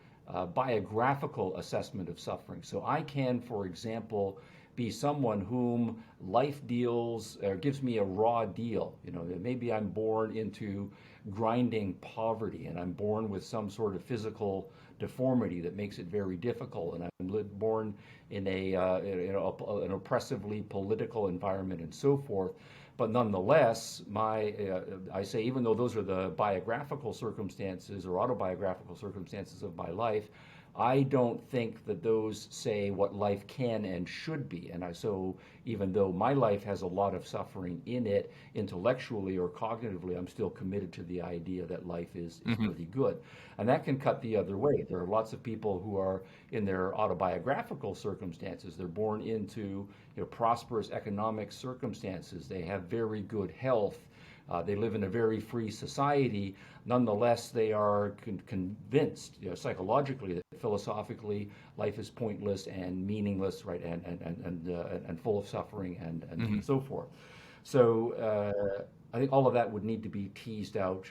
biographical assessment of suffering. So I can, for example, be someone whom life deals or gives me a raw deal. Maybe I'm born into grinding poverty, and I'm born with some sort of physical deformity that makes it very difficult, and I'm born in an oppressively political environment and so forth. But nonetheless, I say, even though those are the biographical circumstances or autobiographical circumstances of my life, I don't think that those say what life can and should be. And so even though my life has a lot of suffering in it, intellectually or cognitively, I'm still committed to the idea that life is pretty good. And that can cut the other way. There are lots of people who are in their autobiographical circumstances. They're born into prosperous economic circumstances. They have very good health. They live in a very free society. Nonetheless, they are convinced, psychologically, that philosophically life is pointless and meaningless, right, and full of suffering and so forth. So I think all of that would need to be teased out.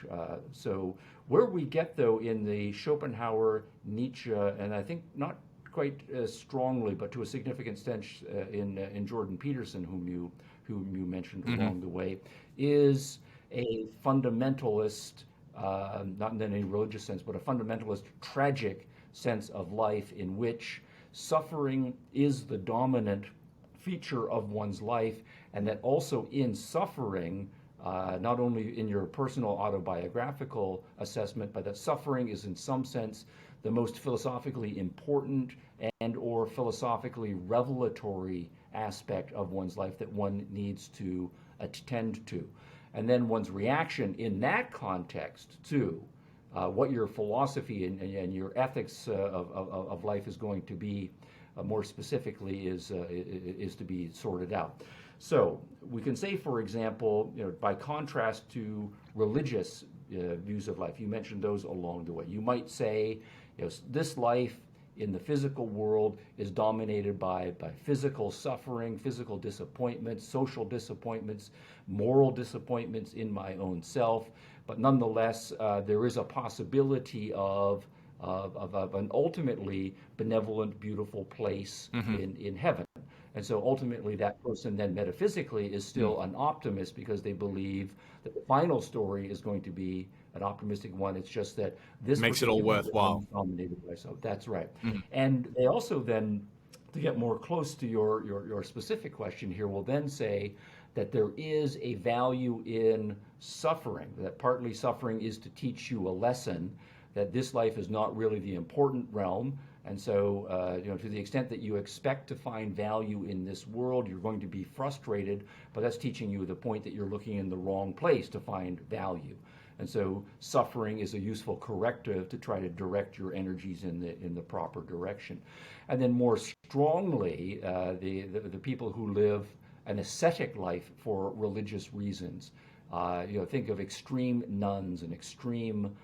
So where we get, though, in the Schopenhauer, Nietzsche, and I think not quite as strongly, but to a significant extent in Jordan Peterson, whom you mentioned along the way, is a fundamentalist, not in any religious sense, but a fundamentalist tragic sense of life in which suffering is the dominant feature of one's life, and that also in suffering, not only in your personal autobiographical assessment, but that suffering is in some sense the most philosophically important and or philosophically revelatory aspect of one's life that one needs to attend to. And then one's reaction in that context to what your philosophy and your ethics of life is going to be, more specifically, is to be sorted out. So we can say, for example, by contrast to religious views of life, you mentioned those along the way. You might say, this life in the physical world is dominated by physical suffering, physical disappointments, social disappointments, moral disappointments in my own self. But nonetheless, there is a possibility of an ultimately benevolent, beautiful place in heaven. And so ultimately, that person then metaphysically is still an optimist because they believe that the final story is going to be an optimistic one. It's just that this Makes it all particular worthwhile. realm is dominated by so. That's right. Mhm. And they also then, to get more close to your specific question here, will then say that there is a value in suffering, that partly suffering is to teach you a lesson, that this life is not really the important realm. And so, to the extent that you expect to find value in this world, you're going to be frustrated, but that's teaching you the point that you're looking in the wrong place to find value. And so, suffering is a useful corrective to try to direct your energies in the proper direction. And then, more strongly, the people who live an ascetic life for religious reasons. Think of extreme nuns and extreme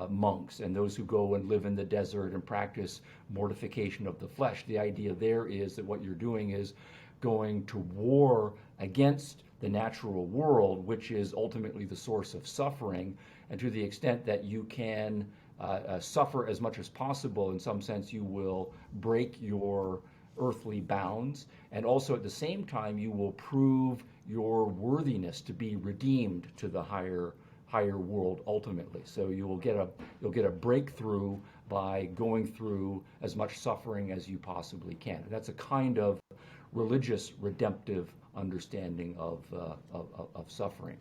monks and those who go and live in the desert and practice mortification of the flesh. The idea there is that what you're doing is going to war against the natural world, which is ultimately the source of suffering. And to the extent that you can suffer as much as possible, in some sense, you will break your earthly bounds. And also at the same time, you will prove your worthiness to be redeemed to the higher world ultimately. So you'll get a breakthrough by going through as much suffering as you possibly can. That's a kind of religious redemptive understanding of suffering.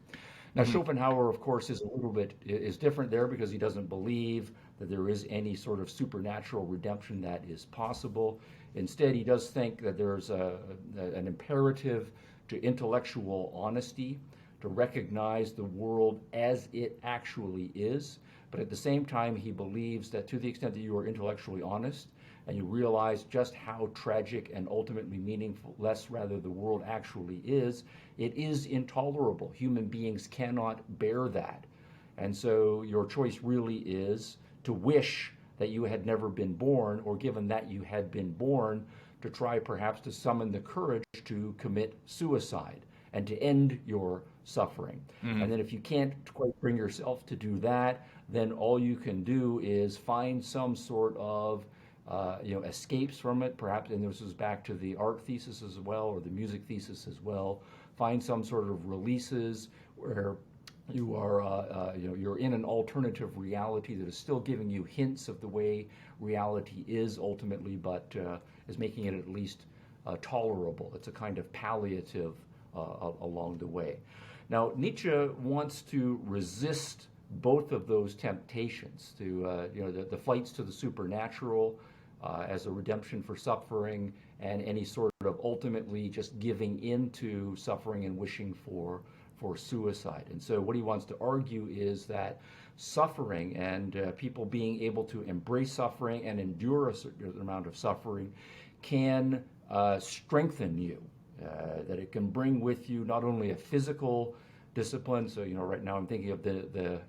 Now Schopenhauer, of course, is different there because he doesn't believe that there is any sort of supernatural redemption that is possible. Instead, he does think that there's an imperative to intellectual honesty, to recognize the world as it actually is. But at the same time, he believes that to the extent that you are intellectually honest and you realize just how tragic and ultimately meaningless rather the world actually is, it is intolerable. Human beings cannot bear that. And so your choice really is to wish that you had never been born, or given that you had been born, to try perhaps to summon the courage to commit suicide and to end your suffering. And then if you can't quite bring yourself to do that, then all you can do is find some sort of escapes from it, perhaps, and this is back to the art thesis as well, or the music thesis as well. Find some sort of releases where you are, you're in an alternative reality that is still giving you hints of the way reality is ultimately, but is making it at least tolerable. It's a kind of palliative along the way. Now, Nietzsche wants to resist both of those temptations, to the flights to the supernatural as a redemption for suffering, and any sort of ultimately just giving into suffering and wishing for suicide. And so what he wants to argue is that suffering and people being able to embrace suffering and endure a certain amount of suffering can strengthen you, that it can bring with you not only a physical discipline. So right now I'm thinking of the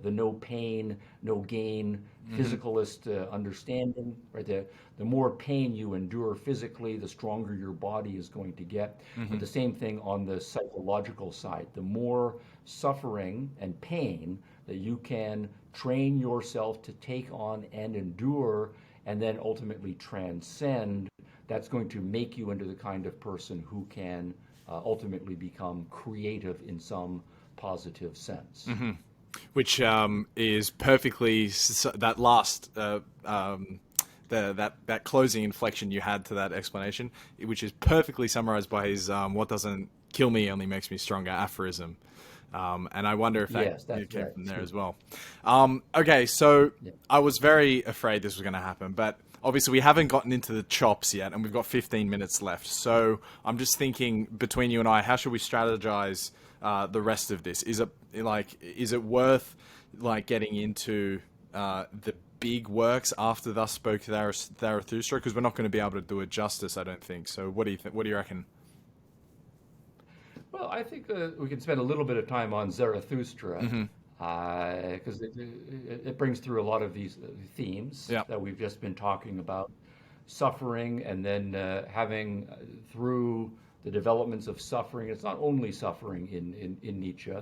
no pain, no gain physicalist understanding. Right, the more pain you endure physically, the stronger your body is going to get. But the same thing on the psychological side. The more suffering and pain that you can train yourself to take on and endure, and then ultimately transcend, that's going to make you into the kind of person who can ultimately become creative in some positive sense. Which is perfectly that last that closing inflection you had to that explanation, which is perfectly summarized by his "What doesn't kill me only makes me stronger" aphorism. And I wonder if that Yes, that's came right. from there as well. Okay, so I was very afraid this was going to happen, but obviously we haven't gotten into the chops yet, and we've got 15 minutes left. So I'm just thinking, between you and I, how should we strategize the rest of this? Is it worth getting into the big works after Thus Spoke Zarathustra? Because we're not going to be able to do it justice, I don't think. So what do you think? What do you reckon? Well, I think we can spend a little bit of time on Zarathustra because it brings through a lot of these themes Yeah. that we've just been talking about. Suffering, and then having through the developments of suffering, it's not only suffering in Nietzsche,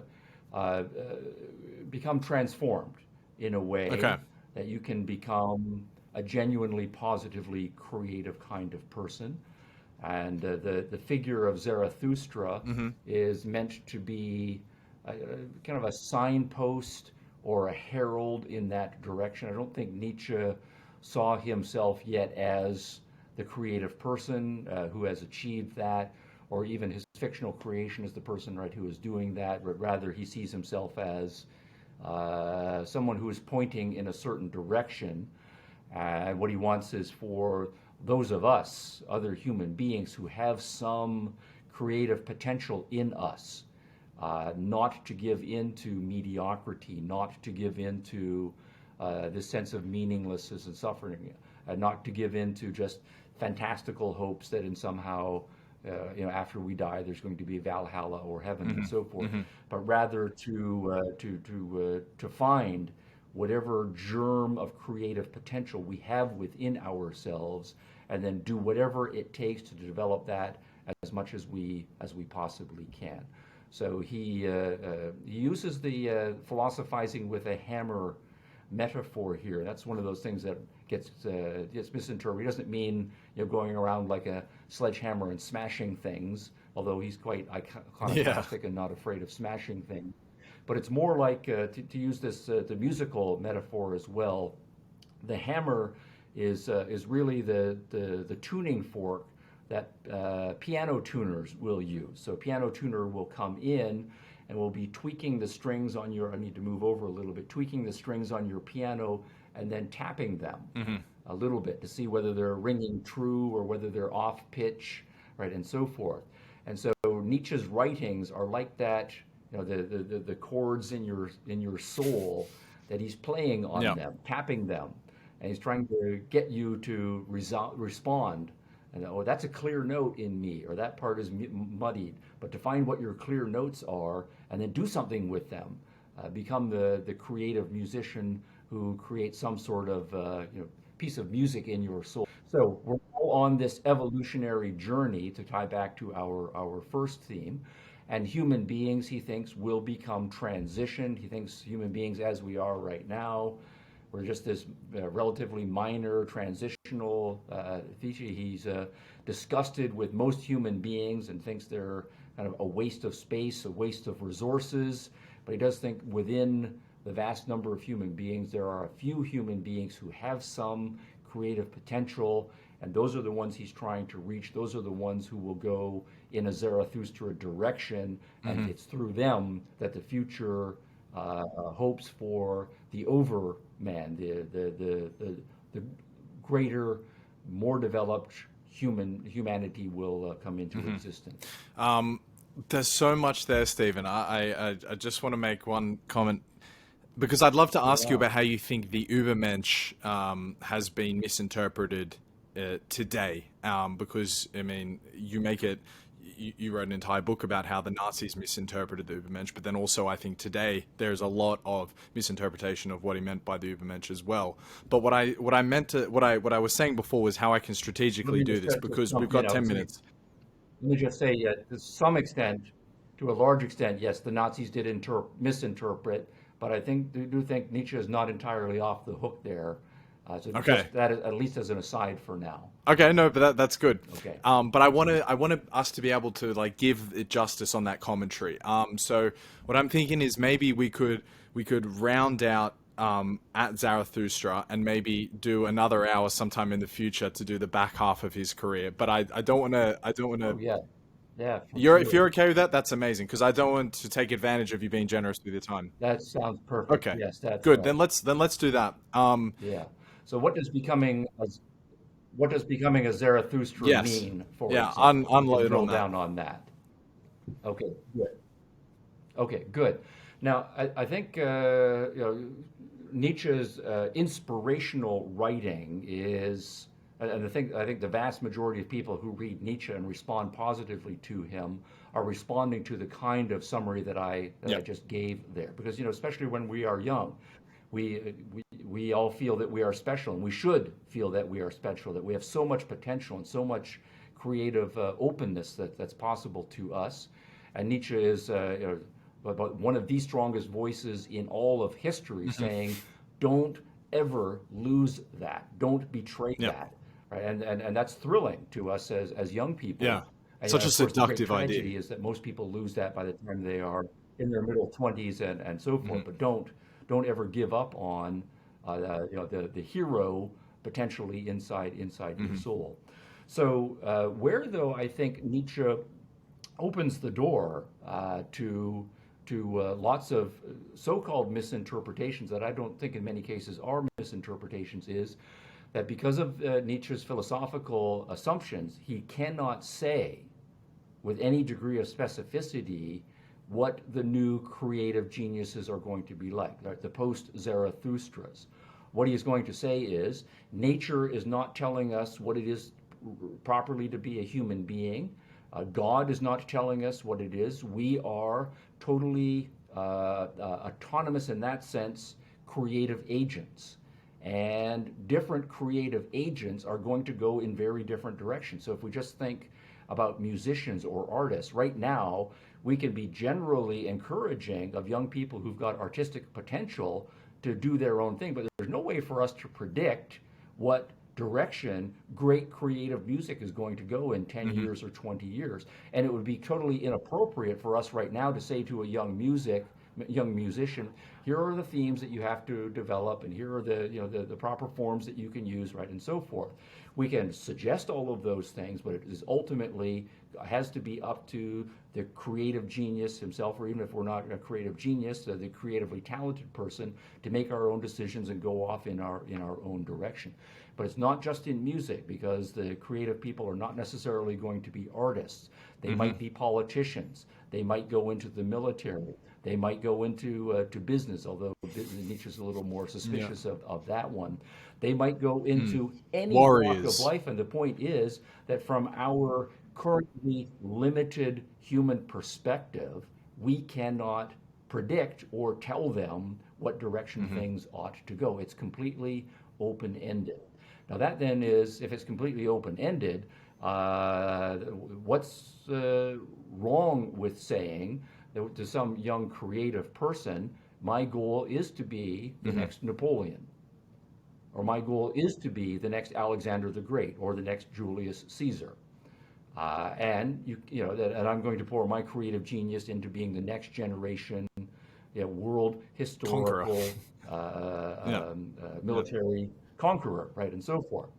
become transformed in a way Okay. that you can become a genuinely positively creative kind of person. And the figure of Zarathustra Mm-hmm. is meant to be kind of a signpost or a herald in that direction. I don't think Nietzsche saw himself yet as the creative person who has achieved that, or even his fictional creation as the person, right, who is doing that. But rather, he sees himself as someone who is pointing in a certain direction. And what he wants is for those of us, other human beings who have some creative potential in us, not to give in to mediocrity, not to give in to this sense of meaninglessness and suffering, not to give in to just fantastical hopes that in somehow, after we die, there's going to be Valhalla or heaven and so forth, Mm-hmm. but rather to find whatever germ of creative potential we have within ourselves, and then do whatever it takes to develop that as much as we possibly can. So he uses the philosophizing with a hammer metaphor here. That's one of those things that gets misinterpreted. He doesn't mean going around like a sledgehammer and smashing things, although he's quite Yeah. iconoclastic and not afraid of smashing things. But it's more like to use this the musical metaphor as well. The hammer is really the tuning fork that piano tuners will use. So a piano tuner will come in and will be tweaking the strings on your. I need to move over a little bit. Tweaking the strings on your piano and then tapping them Mm-hmm. a little bit to see whether they're ringing true or whether they're off pitch, right, and so forth. And so Nietzsche's writings are like that. The chords in your soul that he's playing on Yeah. them, tapping them, and he's trying to get you to respond. And that's a clear note in me, or that part is muddied. But to find what your clear notes are, and then do something with them, become the creative musician who creates some sort of piece of music in your soul. So we're all on this evolutionary journey to tie back to our first theme. And human beings, he thinks, will become transitioned. He thinks human beings, as we are right now, we're just this relatively minor transitional feature. He's disgusted with most human beings and thinks they're kind of a waste of space, a waste of resources. But he does think within the vast number of human beings, there are a few human beings who have some creative potential, and those are the ones he's trying to reach. Those are the ones who will go in a Zarathustra direction, and Mm-hmm. it's through them that the future hopes for the overman, the greater, more developed humanity will come into existence. There's so much there, Stephen. I just want to make one comment because I'd love to ask you Yeah. about how you think the Ubermensch has been misinterpreted today. Because I mean, you wrote an entire book about how the Nazis misinterpreted the Ubermensch, but then also I think today there's a lot of misinterpretation of what he meant by the Ubermensch as well. But what I was saying before was how I can Let strategically me do just, this just because we've jump in. got 10 minutes. Let me just say, to some extent, to a large extent, yes, the Nazis did misinterpret, but I do think Nietzsche is not entirely off the hook there. So Okay. just that, at least as an aside for now. Okay, no, but that's good. Okay. But I want us to be able to like give it justice on that commentary. So what I'm thinking is maybe we could round out at Zarathustra and maybe do another hour sometime in the future to do the back half of his career. But I don't want to. Oh yeah, yeah, for If sure. you're okay with that, that's amazing because I don't want to take advantage of you being generous with your time. That sounds perfect. Okay, Yes, that's good. right. Then let's do that. Yeah. So what does becoming a Zarathustra Yes, mean, for yeah. example? We can Unload drill on that. down on that. Okay, good. Okay, good. Now, I think Nietzsche's inspirational writing is, and I think the vast majority of people who read Nietzsche and respond positively to him are responding to the kind of summary that I Yep. just gave there, because especially when we are young, we all feel that we are special, and we should feel that we are special, that we have so much potential and so much creative openness that's possible to us. And Nietzsche is about one of the strongest voices in all of history, Hmm. saying, "Don't ever lose that. Don't betray Yep. that. right? And that's thrilling to us as young Yeah. people. And Such a of course, the great seductive idea. tragedy is that most people lose that by the time they are in their middle 20s and so forth. Hmm. But don't ever give up on the hero potentially inside your Hmm. soul. So where though I think Nietzsche opens the door to lots of so-called misinterpretations that I don't think in many cases are misinterpretations is that because of Nietzsche's philosophical assumptions, he cannot say with any degree of specificity what the new creative geniuses are going to be like, right? The post-Zarathustras. What he is going to say is nature is not telling us what it is properly to be a human being. God is not telling us what it is. We are totally autonomous in that sense, creative agents. And different creative agents are going to go in very different directions. So if we just think about musicians or artists, right now, we can be generally encouraging of young people who've got artistic potential to do their own thing, but there's no way for us to predict what direction great creative music is going to go in 10 Hmm. years or 20 years. And it would be totally inappropriate for us right now to say to a young musician, here are the themes that you have to develop, and here are the proper forms that you can use, right, and so forth. We can suggest all of those things, but it is ultimately has to be up to the creative genius himself, or even if we're not a creative genius, the creatively talented person, to make our own decisions and go off in our own direction. But it's not just in music, because the creative people are not necessarily going to be artists. They Hmm. might be politicians. They might go into the military. They might go into to business, although Nietzsche's a little more Yeah. suspicious of that one. They might go Mm. into any walk of Warriors. life, and the point is that from our currently limited human perspective, we cannot predict or tell them what direction Hmm. things ought to go. It's completely open ended. Now, that then is, if it's completely open ended, what's wrong with saying that to some young creative person, my goal is to be the Hmm. next Napoleon, or my goal is to be the next Alexander the Great, or the next Julius Caesar. And and I'm going to pour my creative genius into being the next generation, world Conqueror. historical, Yeah. Yeah. military conqueror, right, and so forth.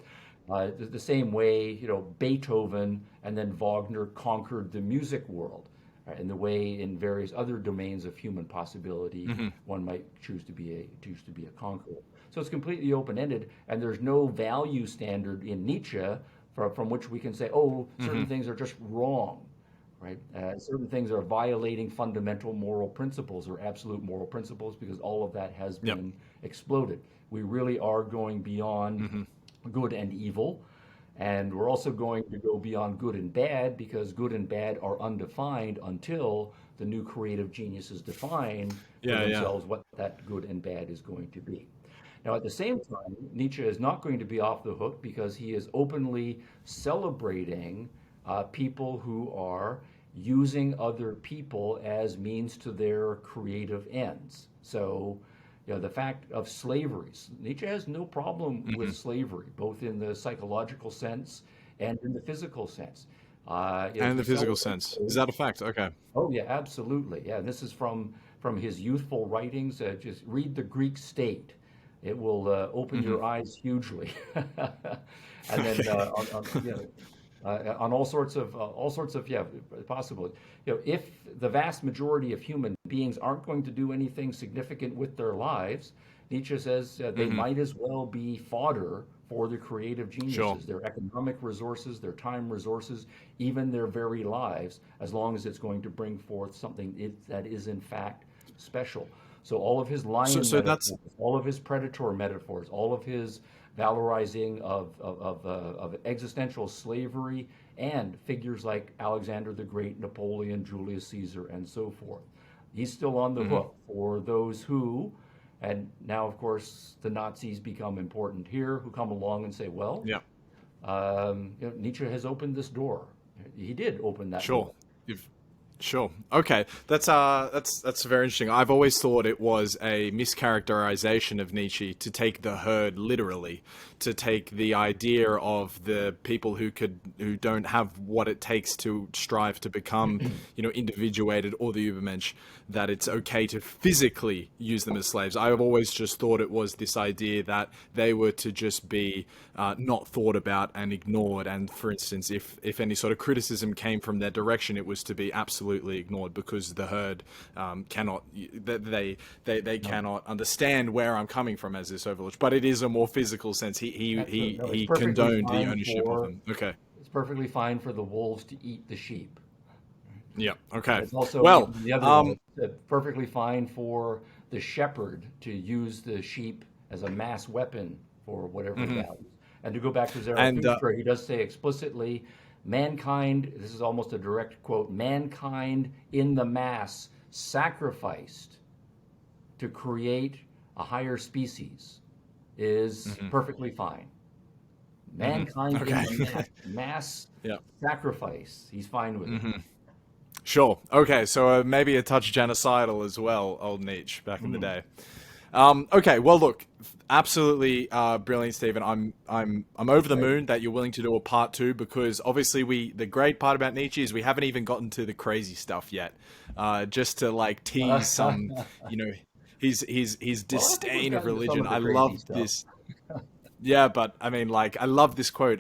The same way, Beethoven and then Wagner conquered the music world, right, and the way in various other domains of human possibility, Hmm. one might choose to be a conqueror. So it's completely open-ended, and there's no value standard in Nietzsche from which we can say, oh, certain Hmm. things are just wrong, right? Certain things are violating fundamental moral principles or absolute moral principles, because all of that has Yep. been exploded. We really are going beyond Hmm. good and evil, and we're also going to go beyond good and bad, because good and bad are undefined until the new creative geniuses define for Yeah. Yeah. themselves what that good and bad is going to be. Now, at the same time, Nietzsche is not going to be off the hook, because he is openly celebrating people who are using other people as means to their creative ends. So, the fact of slavery, Nietzsche has no problem with Hmm. slavery, both in the psychological sense and in the physical sense. And in He the physical celebrates sense. Is those. that a fact? Okay. Oh yeah, absolutely. Yeah, this is from his youthful writings. Just read the Greek State; it will open Hmm. your eyes hugely. And then Okay. on all sorts of possible. If the vast majority of human beings aren't going to do anything significant with their lives, Nietzsche says they Hmm. might as well be fodder for the creative Sure. geniuses, their economic resources, their time resources, even their very lives, as long as it's going to bring forth something that is in fact special. So all of his So lion so that's metaphors, all of his predator metaphors, all of his valorizing of existential slavery, and figures like Alexander the Great, Napoleon, Julius Caesar, and so forth. He's still on the hmm. hook for those who, and now of course the Nazis become important here, who come along and say, well, Yeah. Nietzsche has opened this door. He did open that Sure. door. If Sure. Okay. That's very interesting. I've always thought it was a mischaracterization of Nietzsche to take the herd literally, to take the idea of the people who don't have what it takes to strive to become, individuated, or the Ubermensch, that it's okay to physically use them as slaves. I've always just thought it was this idea that they were to just be not thought about and ignored. And for instance, if any sort of criticism came from their direction, it was to be absolutely ignored, because the herd cannot they No, cannot understand where I'm coming from as this overlord. But it is a more physical sense. absolutely. No, He condoned the ownership of them. Okay. it's perfectly fine for the wolves to eat the sheep. Yeah. And Okay. it's also Well. the other way, it's perfectly fine for the shepherd to use the sheep as a mass weapon for whatever values. And to go back to And Zarathustra, he does say explicitly, mankind, this is almost a direct quote, mankind in the mass sacrificed to create a higher species is perfectly fine. Mankind in Okay. the mass Yeah. sacrifice, he's fine with it. Sure. Okay. So maybe a touch genocidal as well, old Nietzsche back in the day. Okay. Well, look, absolutely brilliant, Stephen. I'm over the Great. moon that you're willing to do a part two, because obviously the great part about Nietzsche is we haven't even gotten to the crazy stuff yet. Just to like tease some, you know, his Well, I think we've disdain of gotten to some religion. of the I crazy love stuff. this. Yeah, but I mean, like, I love this quote.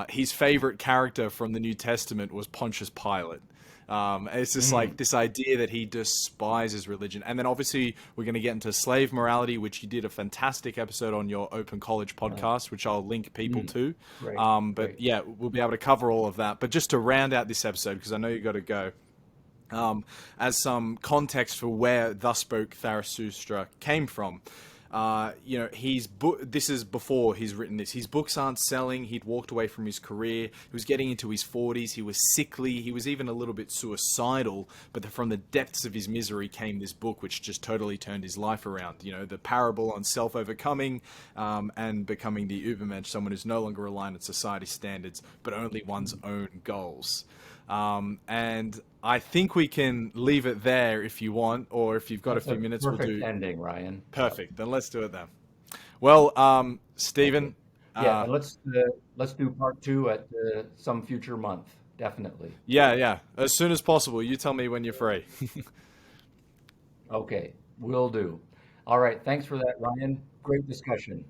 His favorite character from the New Testament was Pontius Pilate. It's just like Mm, this idea that he despises religion. And then obviously we're going to get into slave morality, which you did a fantastic episode on your Open College uh, podcast, which I'll link people mm, to. great, But great. yeah, we'll be able to cover all of that. But just to round out this episode, because I know you got to go, as some context for where Thus Spoke Zarathustra came from. This is before he's written this. His books aren't selling. He'd walked away from his career. He was getting into his 40s. He was sickly. He was even a little bit suicidal. But from the depths of his misery came this book, which just totally turned his life around. The parable on self-overcoming and becoming the Ubermensch, someone who's no longer reliant on society's standards, but only one's own goals. And I think we can leave it there if you want, or if you've got a That's a few minutes, we'll perfect do. ending, Ryan. Yep. Perfect. Then let's do it then. Well, Okay. Stephen, Yeah, uh, and let's do part two at some future month. Definitely. yeah, as soon as possible. You tell me when you're free. Okay, will do. All right. Thanks for that, Ryan. Great discussion.